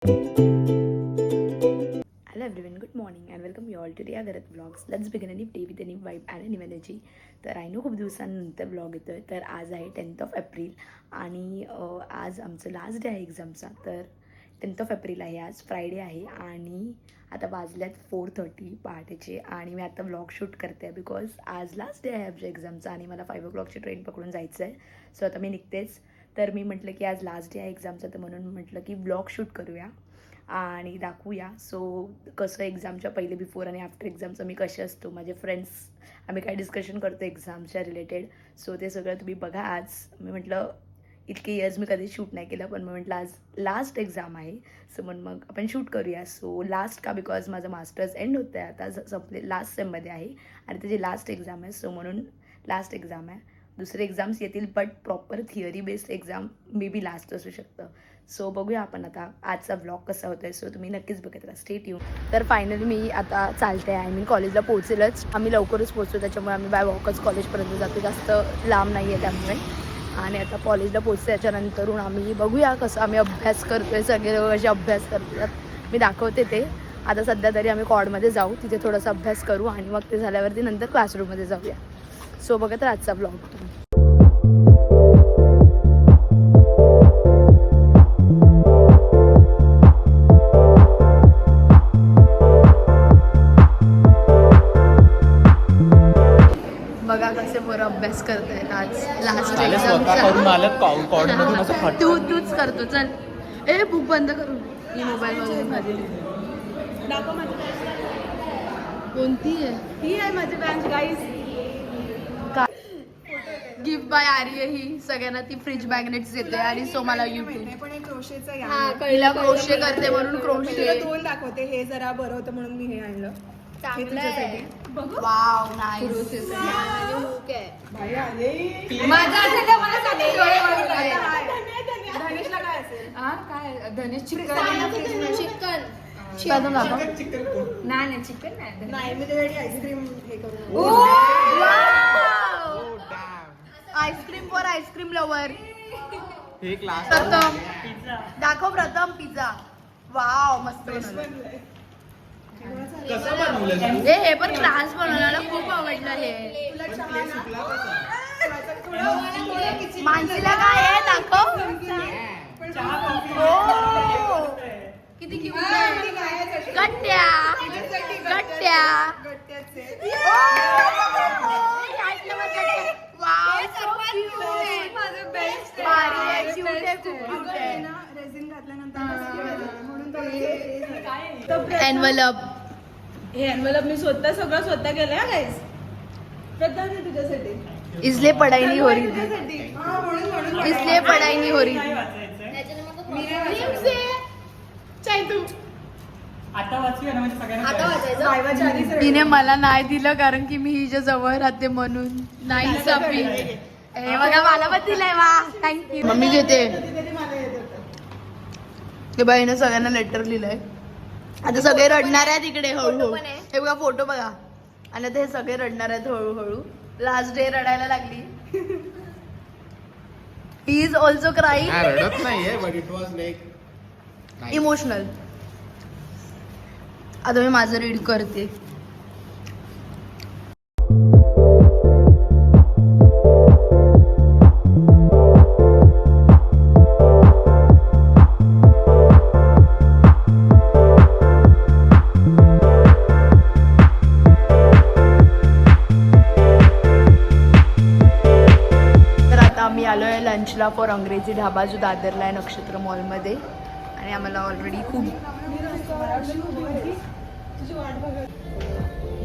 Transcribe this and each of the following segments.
Hello everyone, good morning and welcome you all to Riya Garat Vlogs. Let's begin a new day with a new vibe and a new energy. तर I know खूप दिवसांनंतर blog येतो आहे. तर आज आहे 10th April आणि आज आमचं लास्ट डे आहे एक्झामचा. तर 10th एप्रिल आहे, आज फ्रायडे आहे आणि आता वाजल्यात 4:30 पहाटेचे आणि मी आता ब्लॉग शूट करते आहे बिकॉज आज लास्ट डे आहे आमच्या एक्झामचा आणि मला 5 o'clockची ट्रेन पकडून जायचं आहे. सो आता मी निघतेच. तर मी म्हटलं की आज लास्ट डे आहे एक्झामचा, तर म्हणून म्हटलं की ब्लॉग शूट करूया आणि दाखवूया. सो कसं एक्झामच्या पहिले बिफोर आणि आफ्टर एक्झामचं मी कसे असतो, माझे फ्रेंड्स आम्ही काय डिस्कशन करतो एक्झामच्या रिलेटेड. सो ते सगळं तुम्ही बघा. आज मी म्हटलं इतके इयर्स मी कधी शूट नाही केलं, पण मी म्हटलं आज लास्ट एक्झाम आहे सो म्हणून मग आपण शूट करूया. सो लास्ट का बिकॉज माझं मास्टर्स एंड होतं आहे आता, संपले लास्ट सेममध्ये आहे आणि त्याची लास्ट एक्झाम आहे. सो म्हणून लास्ट एक्झाम आहे. दुसरे एक्झाम्स येतील but proper theory based exam may be last असू शकतं. सो बघूया आपण आता आजचा ब्लॉग कसा होतो आहे. सो तुम्ही नक्कीच बघत राहा, स्टे ट्यून. तर फायनली मी आता चालते आहे, मी कॉलेजला पोहोचेलच. आम्ही लवकरच पोहोचतो त्याच्यामुळे आम्ही बाय वॉकच कॉलेजपर्यंत जातो, जास्त लांब नाही आहे त्यामुळे. आणि आता कॉलेजला पोहोचते त्याच्यानंतरून आम्ही बघूया कसं आम्ही अभ्यास करतो आहे, सगळे कसे अभ्यास करतात मी दाखवते ते. आता सध्या तरी आम्ही कॉडमध्ये जाऊ, तिथे थोडासा अभ्यास करू आणि मग ते झाल्यावरती नंतर क्लासरूममध्ये जाऊया. सो बघत राहा आजचा ब्लॉग तुम्ही. बघा कसे पोरं अभ्यास करतायत आज लास्ट एक्झामचा. तूच करतो, चल ए बुक बंद करू. ही मोबाईल वगैरे माझी कोणती आहे? ही आहे माझी बँच गाईज. गिफ्ट बाय आर्य ही सगळ्यांना ती फ्रीज मॅग्नेट्स देते आणि सो मला युट्यूब पहिला क्रोशे करते म्हणून क्रोशे दोन दाखवते. हे जरा बरं होतं म्हणून मी हे आणलं. Wow nice. धनेशला काय असेल? काय धनेश चिकन नाही चिकन नाही, मी त्यासाठी आईस्क्रीम हे करून आईस्क्रीम फॉर आईस्क्रीम लवर. प्रथम दाखव, प्रथम पिझ्झा. वाव मस्त बनवलं. हे पण क्लास बनवला, खूप आवडलं हे. मानसीला काय आहे दाखव. किती क्यूट आहे. गट्ट्या गट्ट्या. Wow so cute. भारी आहे, क्यूट आहे, खूप क्यूट आहे. एनवलप. हे एनवलप मी स्वतः केलं हा गाईस. प्रथम तुझ्यासाठी. इसलिए पढ़ाई नहीं हो रही थी, इसलिए पढ़ाई नहीं हो रही थी. तिने मला नाही दिलं कारण की मी हिच्या जवळ राहते म्हणून. नाही सपी हे बघा मला पण दिलंय. वा थँक्यू. मम्मी घेते. ते बाईनं सगळ्यांना लेटर लिहिलंय. आता सगळे रडणार आहेत इकडे हळूहळू. हे बघा फोटो बघा. आणि आता हे सगळे रडणार आहेत हळूहळू. लास्ट डे रडायला लागली. He is also crying. रडत नाहीये but it was like emotional. आता मी माझं रीड करते. आम्ही आलो आहे लंचला फॉर अंग्रेजी ढाबा, जो दादरला आहे नक्षत्र मॉलमध्ये. आणि आम्हाला ऑलरेडी खूप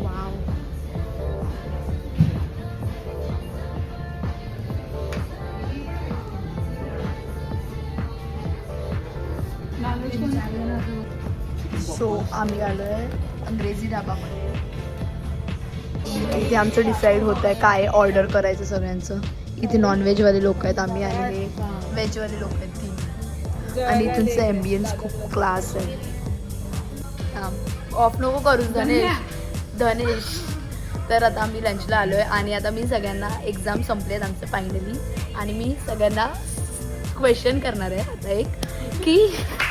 वाव. सो आम्ही आलो आहे अंग्रेजी ढाबामध्ये. इथे आमचं डिसाईड होत आहे काय ऑर्डर करायचं सगळ्यांचं. इथे नॉनव्हेजवाले लोक आहेत, आम्ही आणि व्हेजवाले लोक आहेत ती. आणि इथूनचं ॲम्बियन्स खूप क्लास आहे. ऑफ नको करू धनेश. तर आता आम्ही लंचला आलो आहे आणि आता मी सगळ्यांना एक्झाम संपलेत आमचं फायनली. आणि मी सगळ्यांना क्वेश्चन करणार आहे आता एक की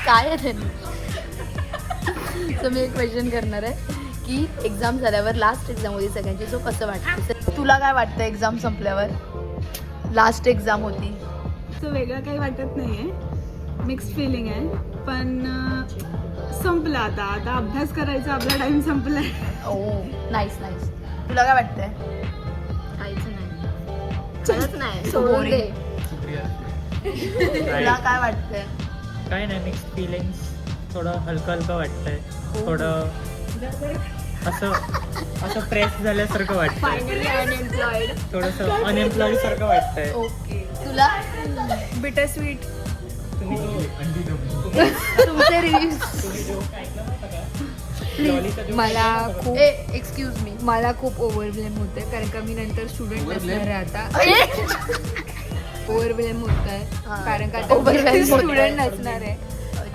काय आहे धनेश सो मी एक क्वेश्चन करणार आहे की एक्झाम झाल्यावर लास्ट एक्झाम होती सगळ्यांची, सो कसं वाटतं तुला? काय वाटतं एक्झाम संपल्यावर? लास्ट एक्झाम होती. असं वेगळं काही वाटत नाही आहे, मिक्स्ड फिलिंग आहे. पण संपलं आता अभ्यास करायचा आपला टाइम संपलाय. Oh nice nice. तुला काय वाटतंय? काहीच नाही, खरंच नाही, सोडून दे. तुला काय वाटतंय? काय नाही, मिक्स फिलिंग्स. थोडं हलकं हलकं वाटतंय, थोडं असं प्रेस झाल्यासारखं वाटतंय, फायनली अनएम्प्लॉईड. थोडंसं अनएम्प्लॉईड सारखं वाटतंय. ओके. तुला? बिटर स्वीट. तुमचे रिव्ह्यूज? मला खूप एक्सक्यूज मी. मला खूप ओव्हरवेल्म होत आहे, कारण का मी नंतर स्टुडंट नसणार आहे आता. ओव्हरवेल्म होत आहे कारण का आता Overwhelm होत आहे. स्टुडंट नसणार आहे.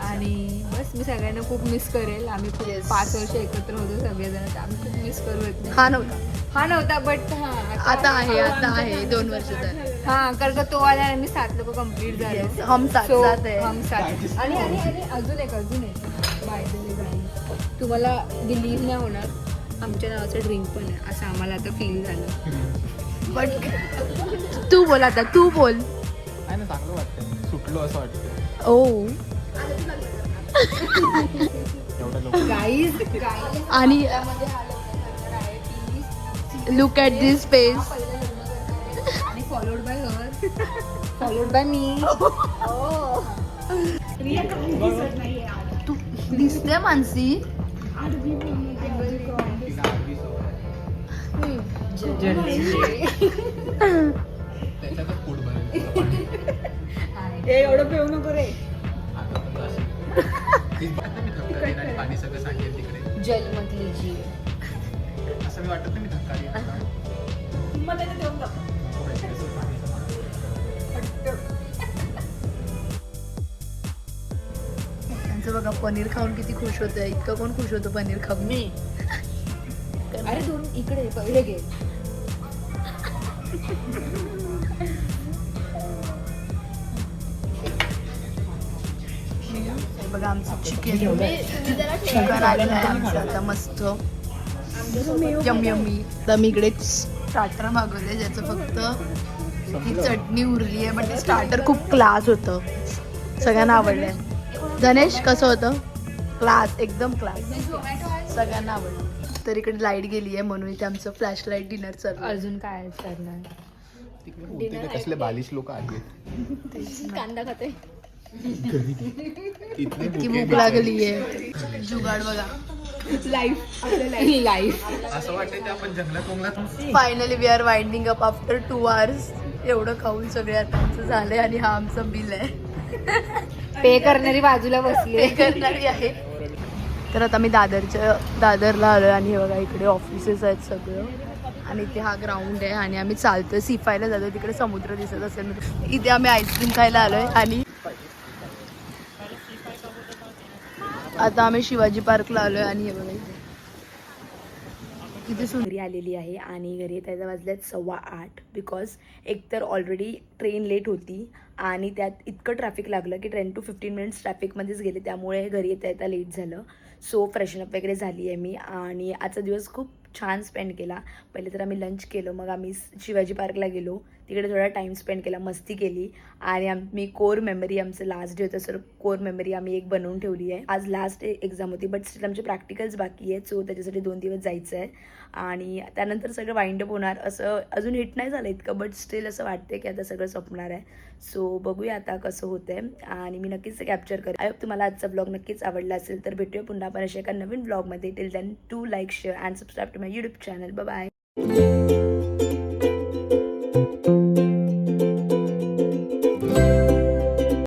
आणि बस मी सगळ्यांना खूप मिस करेल. आम्ही खूप Yes. 5 वर्ष एकत्र होतो सगळेजण, तर आम्ही खूप मिस करू येत हा नव्हता, हा नव्हता, बट आता आहे 2 वर्ष तर. हा कारण का तो आला आणि मी 7 लोक कम्प्लीट झाले. Yes, हम साथ So, साथ है. हम साथ. आणि आणि आणि अजून एक बाय द वे गाईज, तुम्हाला बिलीव्ह नाही होणार, आमच्या नावाचं ड्रिंक पण आहे असं आम्हाला आता फील झालं. बट तू बोल आता, तू बोल. काय ना, चांगलं वाटतं, सुटलो असं वाटतं. ओ एवढं लोक गाईज आणि लुक ॲट दिस फेस. आणि followed by her, followed by me. तू दिसते मानसी. त्याच्यातच पोट भरेल. एवढं पिऊ नको रे. मी धक्का आणि पाणी सगळं सांगेल तिकडे. जल मत लीजिए. असं मी वाटत नाही मी धक्का देईन. मला ते देऊन टाक. त्यांचं बघा पनीर खाऊन किती खुश होतं. इतकं कोण खुश होतं पनीर खाऊन? मी. अरे दोन इकडे पहिले घे. बघा आमचं चिकन आलेलं आहे आमचं आता मस्त यम यम्मी. तर मी इकडे स्टार्टर मागवले, ज्याचं फक्त ही चटणी उरली आहे, पण ते स्टार्टर खूप क्लास होतं, सगळ्यांना आवडलं. गणेश कसं होतं? क्लास, एकदम क्लास, सगळ्यांना आवडलं. तर इकडे लाईट गेली आहे म्हणून इथे आमचं फ्लॅश लाईट डिनर चालू आहे. अजून काय करणार? तिकडे बहुतेक ते कसले बालिश लोक आले. कांदा खाते. इतकी भूक लागली आहे. जुगाड बघा. लाईफ आपलं लाईफ. असं वाटतं ते आपण जंगलात वंगलात. Finally we are winding up after 2 hours. एवढं खाऊन सगळे आता आमचं झालंय आणि हा आमचं बिल आहे. पे करणारी बाजूला बसली पे करणारी आहे. तर आता मी दादरला आलोय आणि हे बघा इकडे ऑफिसेस आहेत सगळं, आणि इथे हा ग्राउंड आहे आणि आम्ही चालतोय सिफायला जातोय. तिकडे समुद्र दिसत असेल. इथे आम्ही आईस्क्रीम खायला आलोय आणि आता आम्ही शिवाजी पार्कला आलोय आणि हे बघा इथे सुंदरी आलेली आहे. आणि घरी येता वाजल्यात 8:15 बिकॉज एकतर ऑलरेडी ट्रेन लेट होती आणि त्यात इतकं ट्रॅफिक लागलं की 10 to 15 minutes ट्रॅफिकमध्येच गेले, त्यामुळे घरी येता लेट झालं. सो फ्रेशनअप वगैरे झाली आहे मी आणि आजचा दिवस खूप छान स्पेंड केला. पहिले तर आम्ही लंच केलं, मग आम्ही शिवाजी पार्कला गेलो, तिकडे थोडा टाईम स्पेंड केला, मस्ती केली आणि आम्ही कोर मेमरी, आमचं लास्ट डे होतं सर, कोर मेमरी आम्ही एक बनवून ठेवली आहे. आज लास्ट एक्झाम होती, बट स्टील आमचे प्रॅक्टिकल्स बाकी आहेत, सो त्याच्यासाठी 2 दिवस जायचं आहे आणि त्यानंतर सगळं वाइंड अप होणार. असं अजून हिट नाही झालं इतकं, बट स्टील असं वाटते की आता सगळं संपणार आहे. सो बघूया आता कसं होतं आहे आणि मी नक्कीच कॅप्चर करेन. आय होप तुम्हाला आजचा ब्लॉग नक्कीच आवडला असेल. तर भेटूया पुन्हा आपण अशा एका नवीन ब्लॉगमध्ये. Till then do like, share and subscribe to my YouTube channel. Bye bye.